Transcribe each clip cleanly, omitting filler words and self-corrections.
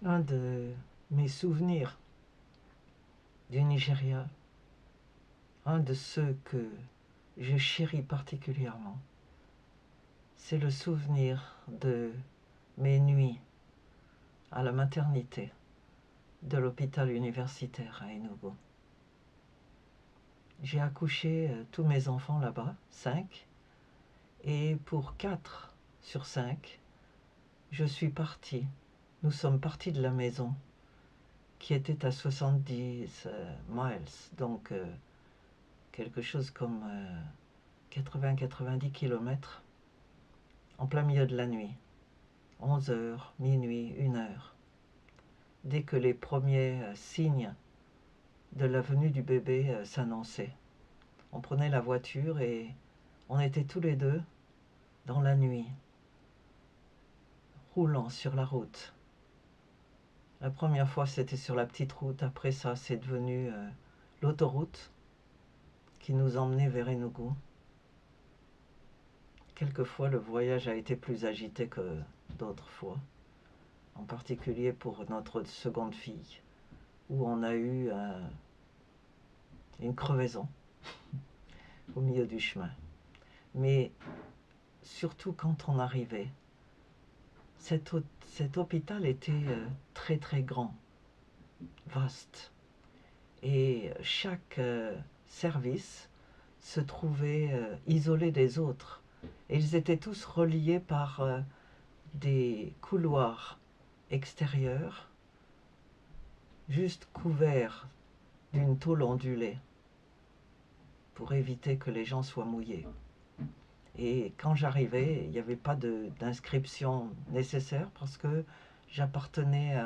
Un de mes souvenirs du Nigeria, un de ceux que je chéris particulièrement, c'est le souvenir de mes nuits à la maternité de l'hôpital universitaire à Enugu. J'ai accouché tous mes enfants là-bas, 5, et pour 4 sur 5, je suis partie. Nous sommes partis de la maison qui était à 70 miles, donc quelque chose comme 80-90 km, en plein milieu de la nuit, 11 heures, minuit, 1 heure. Dès que les premiers signes de la venue du bébé s'annonçaient, on prenait la voiture et on était tous les deux dans la nuit, roulant sur la route. La première fois, c'était sur la petite route. Après ça, c'est devenu l'autoroute qui nous emmenait vers Enugu. Quelquefois, le voyage a été plus agité que d'autres fois, en particulier pour notre seconde fille, où on a eu une crevaison au milieu du chemin. Mais surtout quand on arrivait, cet hôpital était très très grand, vaste, et chaque service se trouvait isolé des autres. Et ils étaient tous reliés par des couloirs extérieurs, juste couverts d'une tôle ondulée pour éviter que les gens soient mouillés. Et quand j'arrivais, il n'y avait pas d'inscription nécessaire parce que j'appartenais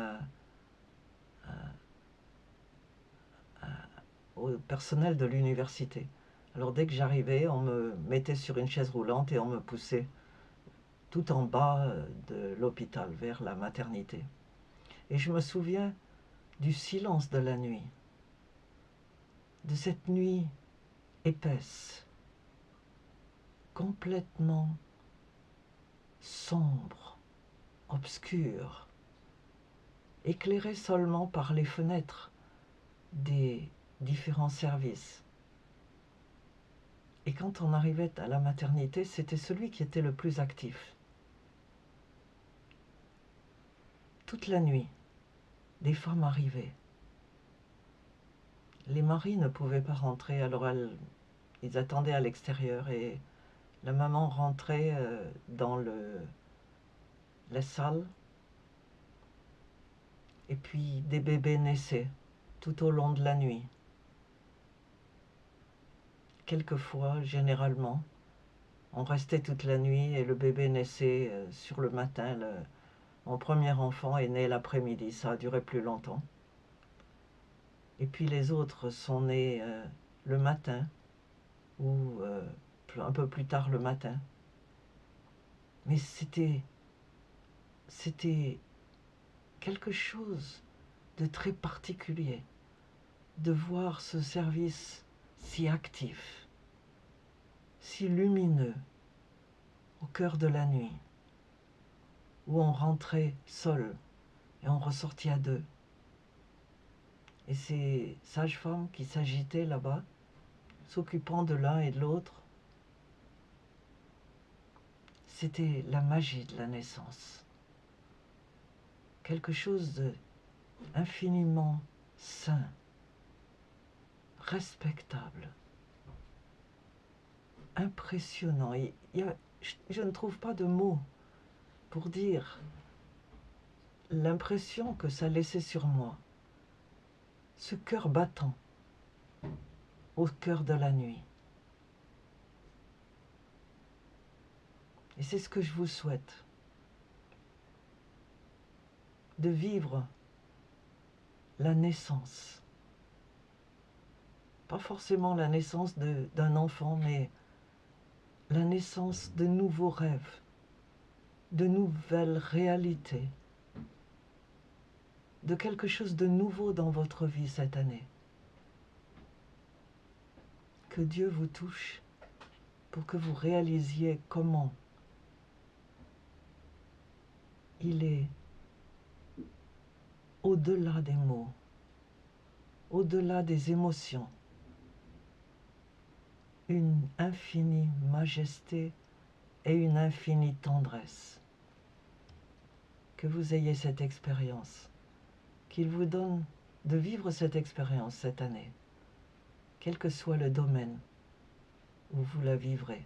au personnel de l'université. Alors dès que j'arrivais, on me mettait sur une chaise roulante et on me poussait tout en bas de l'hôpital vers la maternité. Et je me souviens du silence de la nuit, de cette nuit épaisse, complètement sombre, obscure, éclairée seulement par les fenêtres des différents services. Et quand on arrivait à la maternité, c'était celui qui était le plus actif. Toute la nuit, des femmes arrivaient. Les maris ne pouvaient pas rentrer, alors ils attendaient à l'extérieur et la maman rentrait dans la salle et puis des bébés naissaient tout au long de la nuit. Quelquefois, généralement, on restait toute la nuit et le bébé naissait sur le matin. Mon premier enfant est né l'après-midi, ça a duré plus longtemps. Et puis les autres sont nés le matin ou un peu plus tard le matin. Mais c'était quelque chose de très particulier de voir ce service si actif, si lumineux, au cœur de la nuit, où on rentrait seul et on ressortit à deux. Et ces sages-femmes qui s'agitaient là-bas, s'occupant de l'un et de l'autre, c'était la magie de la naissance. Quelque chose d'infiniment sain, respectable, impressionnant. Je ne trouve pas de mots pour dire l'impression que ça laissait sur moi. Ce cœur battant au cœur de la nuit. Et c'est ce que je vous souhaite. De vivre la naissance. Pas forcément la naissance d'un enfant, mais la naissance de nouveaux rêves, de nouvelles réalités, de quelque chose de nouveau dans votre vie cette année. Que Dieu vous touche pour que vous réalisiez comment il est au-delà des mots, au-delà des émotions, une infinie majesté et une infinie tendresse. Que vous ayez cette expérience, qu'il vous donne de vivre cette expérience cette année, quel que soit le domaine où vous la vivrez.